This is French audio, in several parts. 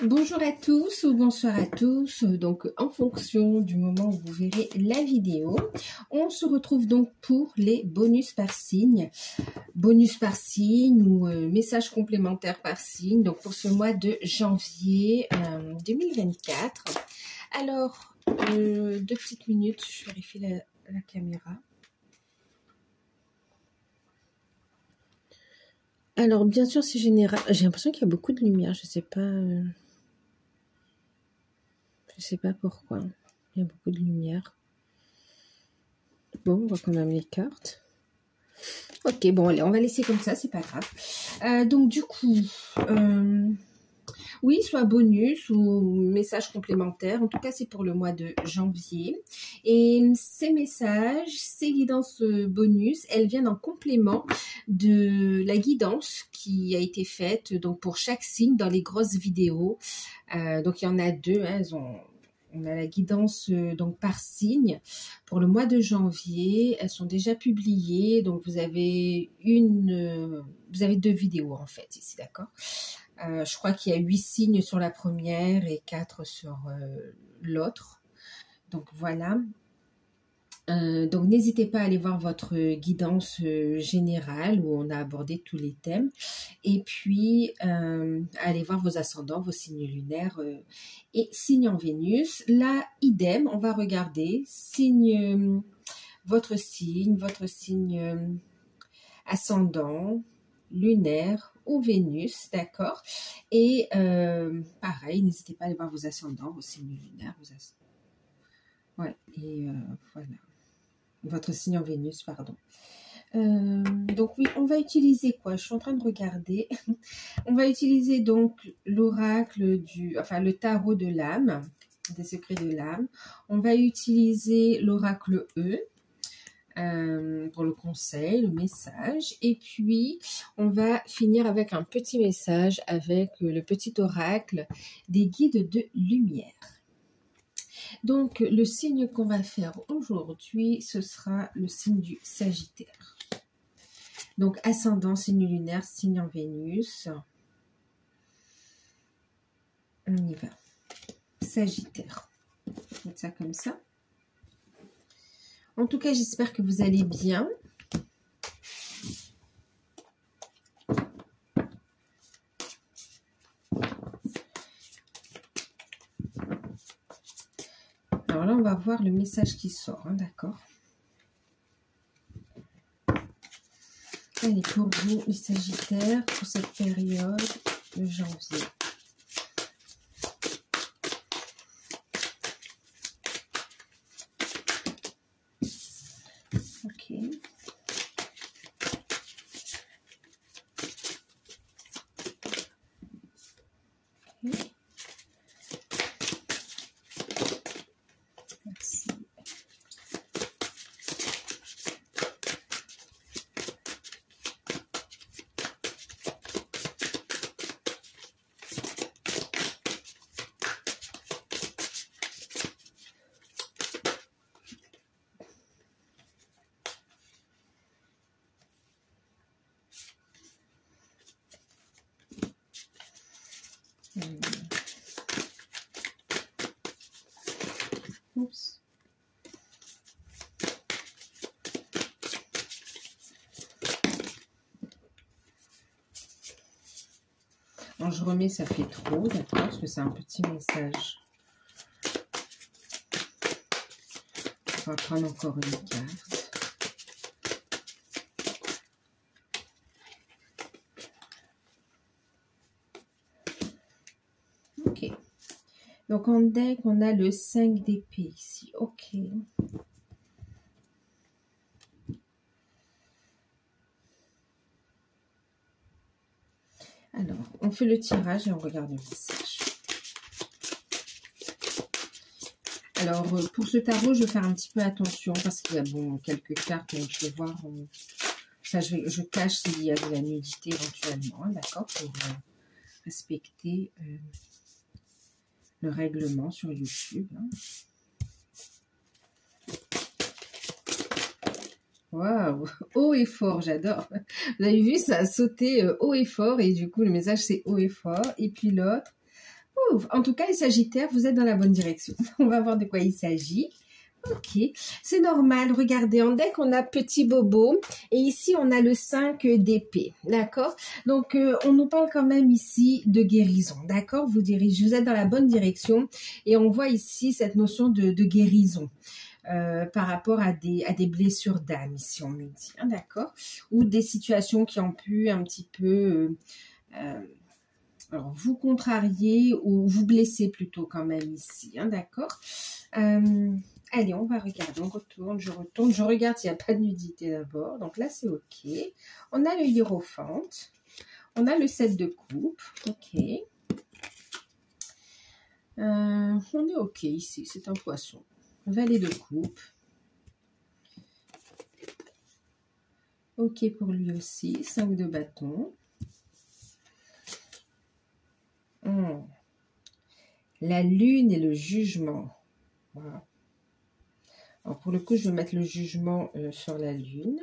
Bonjour à tous ou bonsoir à tous. Donc en fonction du moment où vous verrez la vidéo, on se retrouve donc pour les bonus par signe. Bonus par signe ou message complémentaire par signe. Donc pour ce mois de janvier 2024. Alors, 2 petites minutes, je vérifie la caméra. Alors bien sûr c'est général. J'ai l'impression qu'il y a beaucoup de lumière, je sais pas. Je sais pas pourquoi. Il y a beaucoup de lumière. Bon, on voit quand même les cartes. Ok, bon, allez, on va laisser comme ça, c'est pas grave. Donc, du coup, oui, soit bonus ou message complémentaire. En tout cas, c'est pour le mois de janvier. Et ces messages, ces guidances bonus, elles viennent en complément de la guidance qui a été faite donc pour chaque signe dans les grosses vidéos. Donc, il y en a deux, hein, on a la guidance donc par signe pour le mois de janvier. Elles sont déjà publiées. Donc vous avez vous avez 2 vidéos en fait ici, d'accord. Je crois qu'il y a 8 signes sur la première et 4 sur l'autre. Donc voilà. Donc n'hésitez pas à aller voir votre guidance générale où on a abordé tous les thèmes et puis allez voir vos ascendants, vos signes lunaires et signes en Vénus. Là, idem, on va regarder votre signe ascendant, lunaire ou Vénus, d'accord. Et pareil, n'hésitez pas à aller voir vos ascendants, vos signes lunaires, ouais, et voilà. Votre signe en Vénus, pardon. Donc oui, on va utiliser quoi? Je suis en train de regarder. On va utiliser donc l'oracle le tarot de l'âme, des secrets de l'âme. On va utiliser l'oracle E pour le conseil, le message. Et puis, on va finir avec un petit message avec le petit oracle des guides de lumière. Donc, le signe qu'on va faire aujourd'hui, ce sera le signe du Sagittaire. Donc, ascendant, signe lunaire, signe en Vénus. On y va. Sagittaire. Mettre ça comme ça. En tout cas, j'espère que vous allez bien. Alors là, on va voir le message qui sort, hein, d'accord? Allez, pour vous, les Sagittaires, pour cette période de janvier. Ok. Ok. Merci. Oups. Alors, je remets, ça fait trop, d'accord, parce que c'est un petit message. On va prendre encore une carte. Ok. Donc, en deck, on a le 5 d'épée ici. Ok. Alors, on fait le tirage et on regarde le message. Alors, pour ce tarot, je vais faire un petit peu attention parce qu'il y a quelques cartes, donc je vais voir. Ça, je cache s'il y a de la nudité éventuellement, hein, d'accord, pour respecter le règlement sur YouTube. Hein. Waouh, haut et fort, j'adore. Vous avez vu, ça a sauté haut et fort et du coup, le message c'est haut et fort. Et puis l'autre, En tout cas, les Sagittaires, vous êtes dans la bonne direction. On va voir de quoi il s'agit. Ok, c'est normal. Regardez, en deck, on a petit bobo. Et ici, on a le 5 d'épée. D'accord? Donc, on nous parle quand même ici de guérison. D'accord? Vous êtes dans la bonne direction. Et on voit ici cette notion de guérison. Par rapport à des blessures d'âme, ici, on nous dit. Hein, d'accord? Ou des situations qui ont pu un petit peu... alors, vous contrarier ou vous blesser plutôt quand même ici. Hein, d'accord? Allez, on va regarder, on retourne, je regarde s'il n'y a pas de nudité d'abord. Donc là, c'est OK. On a le hiérophante. On a le 7 de coupe. OK. On est OK ici, c'est un poisson. Valet de coupe. OK pour lui aussi. 5 de bâton. La lune et le jugement. Voilà. Alors pour le coup, je vais mettre le jugement sur la lune.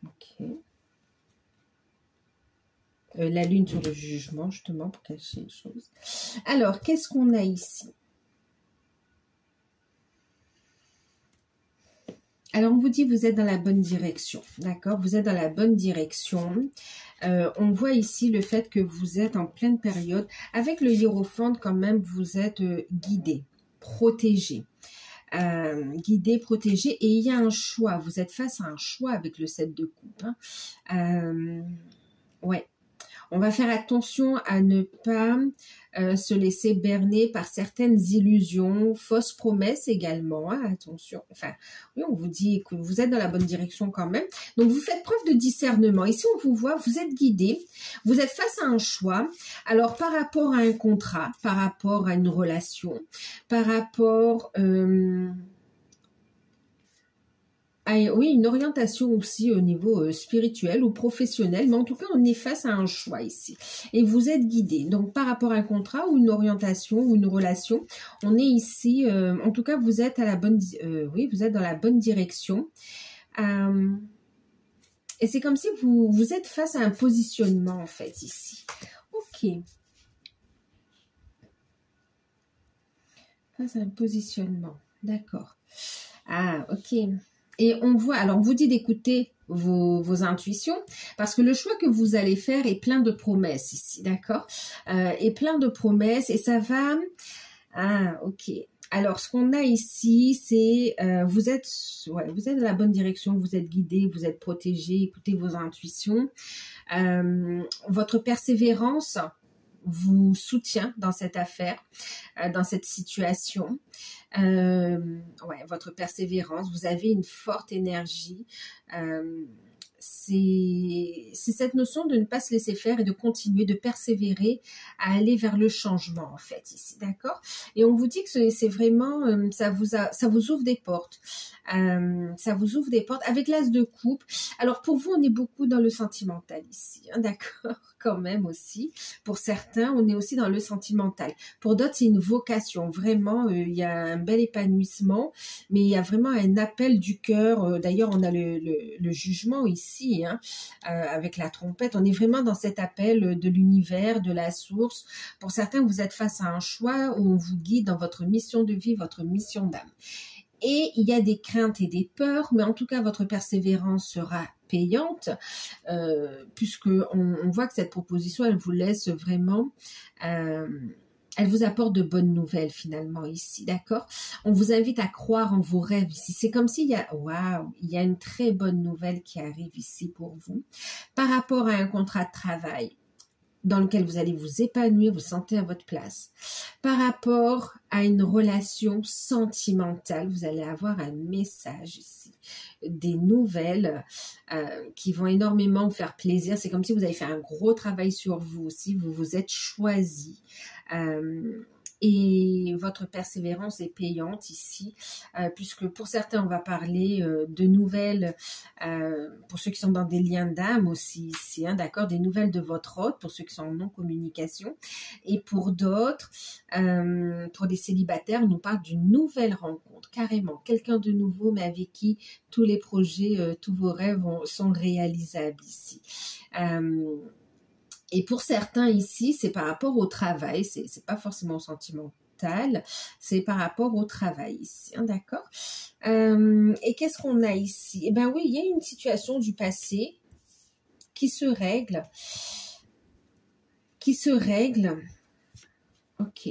Ok. La lune sur le jugement, justement, pour cacher les choses. Alors, qu'est-ce qu'on a ici? Alors, on vous dit vous êtes dans la bonne direction, d'accord? Vous êtes dans la bonne direction. On voit ici le fait que vous êtes en pleine période. Avec le hiérophante, quand même, vous êtes guidé, protégé. Guidé, protégé. Et il y a un choix. Vous êtes face à un choix avec le 7 de coupe. Hein. Ouais. On va faire attention à ne pas se laisser berner par certaines illusions, fausses promesses également. Hein, attention. Enfin, oui, on vous dit que vous êtes dans la bonne direction quand même. Donc, vous faites preuve de discernement. Ici, on vous voit, vous êtes guidé. Vous êtes face à un choix. Alors, par rapport à un contrat, par rapport à une relation, par rapport... oui, une orientation aussi au niveau spirituel ou professionnel, mais en tout cas, on est face à un choix ici. Et vous êtes guidé. Donc, par rapport à un contrat ou une orientation ou une relation, on est ici, en tout cas, vous êtes à la bonne, oui, vous êtes dans la bonne direction. Et c'est comme si vous êtes face à un positionnement, en fait, ici. Ok. Face à un positionnement. D'accord. Ah, ok. Et on voit, alors on vous dit d'écouter vos intuitions, parce que le choix que vous allez faire est plein de promesses ici, d'accord? Et plein de promesses, et ça va... Ah, ok. Alors, ce qu'on a ici, c'est vous êtes dans la bonne direction, vous êtes guidé, vous êtes protégé, écoutez vos intuitions. Votre persévérance vous soutient dans cette affaire, dans cette situation. Ouais, votre persévérance, vous avez une forte énergie. C'est cette notion de ne pas se laisser faire et de continuer, de persévérer à aller vers le changement, en fait, ici, d'accord? Et on vous dit que c'est vraiment, ça vous ouvre des portes. Ça vous ouvre des portes avec l'as de coupe. Alors, pour vous, on est beaucoup dans le sentimental ici, hein, d'accord? Quand même aussi. Pour certains, on est aussi dans le sentimental. Pour d'autres, c'est une vocation. Vraiment, il y a un bel épanouissement, mais il y a vraiment un appel du cœur. D'ailleurs, on a le jugement ici, hein, avec la trompette. On est vraiment dans cet appel de l'univers, de la source. Pour certains, vous êtes face à un choix où on vous guide dans votre mission de vie, votre mission d'âme. Et il y a des craintes et des peurs, mais en tout cas, votre persévérance sera payante, puisque on voit que cette proposition, elle vous laisse vraiment... elle vous apporte de bonnes nouvelles finalement ici, d'accord? On vous invite à croire en vos rêves ici. C'est comme s'il y a... Waouh! Il y a une très bonne nouvelle qui arrive ici pour vous. Par rapport à un contrat de travail dans lequel vous allez vous épanouir, vous sentez à votre place. Par rapport à une relation sentimentale, vous allez avoir un message ici, des nouvelles qui vont énormément vous faire plaisir. C'est comme si vous avez fait un gros travail sur vous aussi, vous vous êtes choisi. Et votre persévérance est payante ici, puisque pour certains, on va parler de nouvelles, pour ceux qui sont dans des liens d'âme aussi ici, hein, d'accord, des nouvelles de votre hôte, pour ceux qui sont en non-communication. Et pour d'autres, pour des célibataires, on nous parle d'une nouvelle rencontre, carrément, quelqu'un de nouveau, mais avec qui tous les projets, tous vos rêves sont réalisables ici. Et pour certains ici, c'est par rapport au travail, c'est pas forcément sentimental, c'est par rapport au travail ici, hein, d'accord. Et qu'est-ce qu'on a ici? Eh bien oui, il y a une situation du passé qui se règle, ok.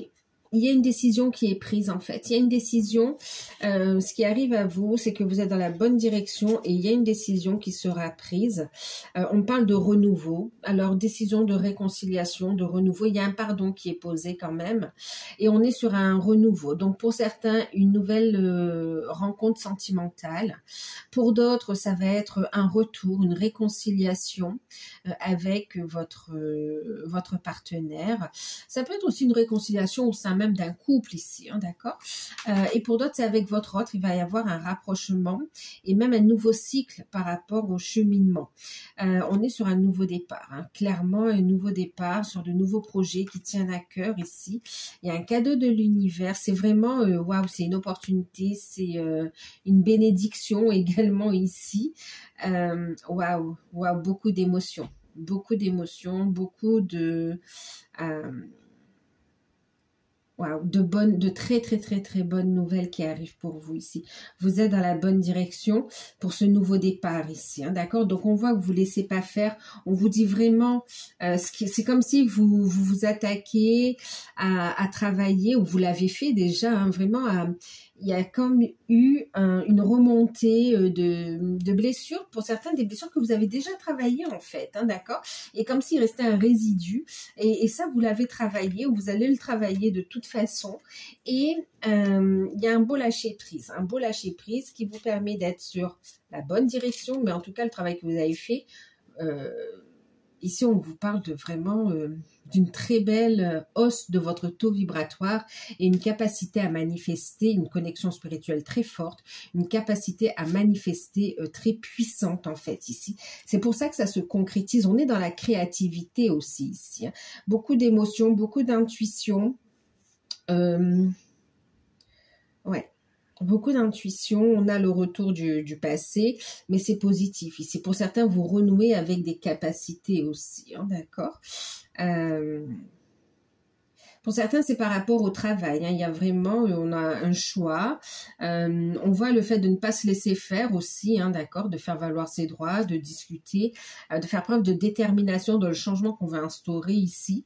Il y a une décision qui est prise en fait. Il y a une décision, ce qui arrive à vous, c'est que vous êtes dans la bonne direction et il y a une décision qui sera prise. On parle de renouveau. Alors, décision de réconciliation, de renouveau. Il y a un pardon qui est posé quand même. Et on est sur un renouveau. Donc, pour certains, une nouvelle rencontre sentimentale. Pour d'autres, ça va être un retour, une réconciliation avec votre partenaire. Ça peut être aussi une réconciliation au sein même d'un couple ici, hein, d'accord. Et pour d'autres, c'est avec votre autre, il va y avoir un rapprochement et même un nouveau cycle par rapport au cheminement. On est sur un nouveau départ, hein, clairement un nouveau départ sur de nouveaux projets qui tiennent à cœur ici. Il y a un cadeau de l'univers, c'est vraiment, waouh, c'est une opportunité, c'est une bénédiction également ici. Waouh, waouh, beaucoup d'émotions, beaucoup de... Wow, de très bonnes nouvelles qui arrivent pour vous ici. Vous êtes dans la bonne direction pour ce nouveau départ ici, hein, d'accord? Donc on voit que vous ne laissez pas faire. On vous dit vraiment, c'est comme si vous attaquez à travailler, ou vous l'avez fait déjà, hein, vraiment. Il y a comme eu une remontée de blessures, pour certains des blessures que vous avez déjà travaillées en fait, hein, d'accord? Et comme s'il restait un résidu, et ça vous l'avez travaillé, ou vous allez le travailler de toute façon, et il y a un beau lâcher prise qui vous permet d'être sur la bonne direction, mais en tout cas le travail que vous avez fait, ici on vous parle de vraiment d'une très belle hausse de votre taux vibratoire et une capacité à manifester, une connexion spirituelle très forte, une capacité à manifester très puissante en fait ici. C'est pour ça que ça se concrétise. On est dans la créativité aussi ici, hein. Beaucoup d'émotions, beaucoup d'intuition. Ouais. Beaucoup d'intuition, on a le retour du passé, mais c'est positif. Ici, pour certains, vous renouez avec des capacités aussi, hein, d'accord. Pour certains, c'est par rapport au travail, hein. Il y a vraiment, on a un choix. On voit le fait de ne pas se laisser faire aussi, hein, d'accord, de faire valoir ses droits, de discuter, de faire preuve de détermination dans le changement qu'on veut instaurer ici.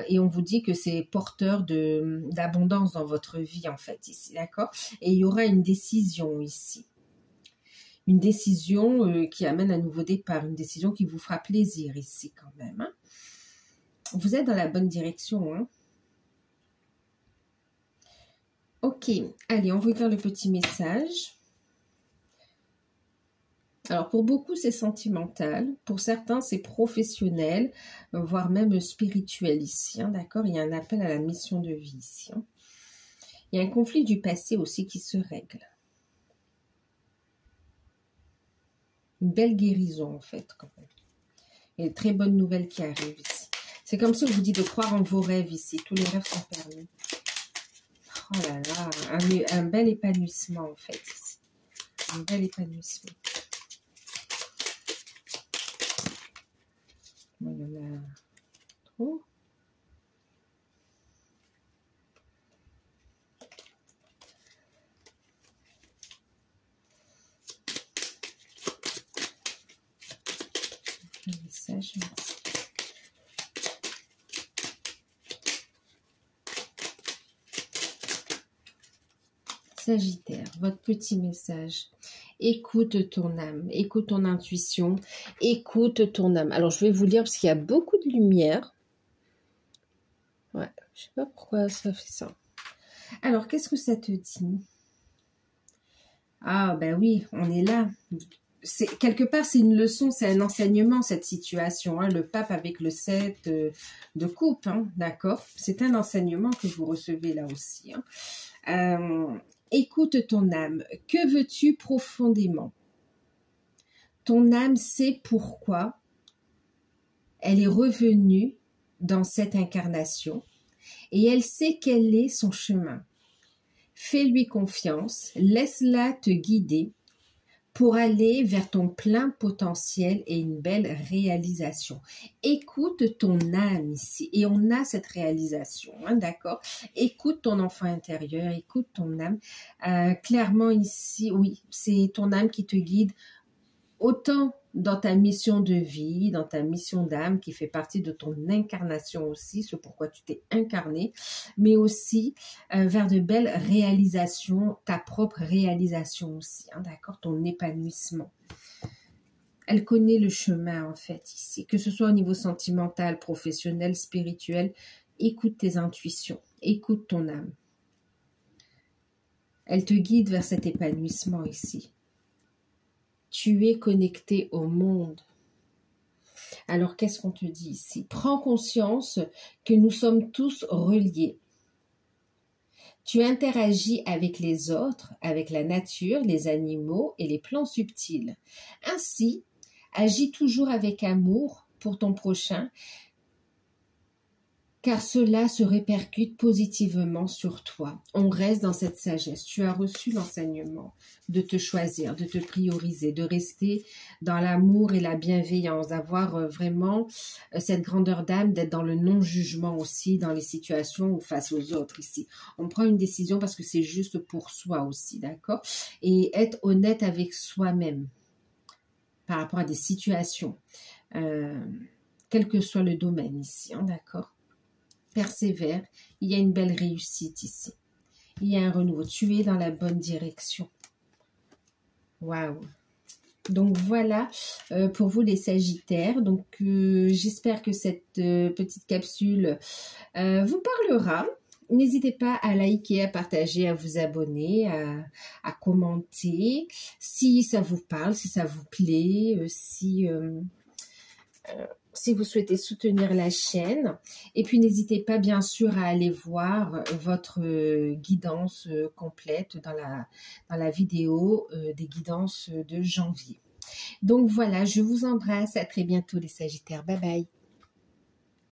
Et on vous dit que c'est porteur d'abondance dans votre vie, en fait, ici, d'accord. Et il y aura une décision ici. Une décision qui amène un nouveau départ, une décision qui vous fera plaisir ici, quand même, hein. Vous êtes dans la bonne direction, hein. Ok, allez, on va faire le petit message. Alors, pour beaucoup, c'est sentimental. Pour certains, c'est professionnel, voire même spirituel ici, hein, d'accord. Il y a un appel à la mission de vie ici, hein. Il y a un conflit du passé aussi qui se règle. Une belle guérison, en fait, quand même. Il y a de très bonnes nouvelles qui arrivent ici. C'est comme ça que je vous dis de croire en vos rêves ici. Tous les rêves sont permis. Oh là là, un bel épanouissement en fait ici. Un bel épanouissement. Bon, il y en a trop. Un message, merci. Sagittaire, votre petit message. Écoute ton âme, écoute ton intuition, écoute ton âme. Alors, je vais vous lire parce qu'il y a beaucoup de lumière. Ouais, je sais pas pourquoi ça fait ça. Alors, qu'est-ce que ça te dit? Ah, ben oui, on est là. Quelque part, c'est une leçon, c'est un enseignement, cette situation, hein. Le pape avec le 7 de coupe, hein, d'accord? C'est un enseignement que vous recevez là aussi, hein. Écoute ton âme. Que veux-tu profondément? Ton âme sait pourquoi elle est revenue dans cette incarnation et elle sait quel est son chemin. Fais-lui confiance, laisse-la te guider. pour aller vers ton plein potentiel et une belle réalisation. Écoute ton âme ici, et on a cette réalisation, hein, d'accord? Écoute ton enfant intérieur, écoute ton âme. Clairement ici, oui, c'est ton âme qui te guide autant dans ta mission de vie, dans ta mission d'âme qui fait partie de ton incarnation aussi, ce pourquoi tu t'es incarné, mais aussi vers de belles réalisations, ta propre réalisation aussi, hein, d'accord, ton épanouissement. Elle connaît le chemin en fait ici, que ce soit au niveau sentimental, professionnel, spirituel. Écoute tes intuitions, écoute ton âme. Elle te guide vers cet épanouissement ici. Tu es connecté au monde. Alors, qu'est-ce qu'on te dit ici? Prends conscience que nous sommes tous reliés. Tu interagis avec les autres, avec la nature, les animaux et les plans subtils. Ainsi, agis toujours avec amour pour ton prochain, car cela se répercute positivement sur toi. On reste dans cette sagesse. Tu as reçu l'enseignement de te choisir, de te prioriser, de rester dans l'amour et la bienveillance, d'avoir vraiment cette grandeur d'âme, d'être dans le non-jugement aussi, dans les situations ou face aux autres ici. On prend une décision parce que c'est juste pour soi aussi, d'accord? Et être honnête avec soi-même par rapport à des situations, quel que soit le domaine ici, hein, d'accord? Persévère, il y a une belle réussite ici. Il y a un renouveau, tu es dans la bonne direction. Waouh! Donc voilà pour vous les Sagittaires. Donc j'espère que cette petite capsule vous parlera. N'hésitez pas à liker, à partager, à vous abonner, à commenter si ça vous parle, si ça vous plaît, si vous souhaitez soutenir la chaîne. Et puis n'hésitez pas bien sûr à aller voir votre guidance complète dans la vidéo des guidances de janvier. Donc voilà, je vous embrasse, à très bientôt les Sagittaires, bye bye.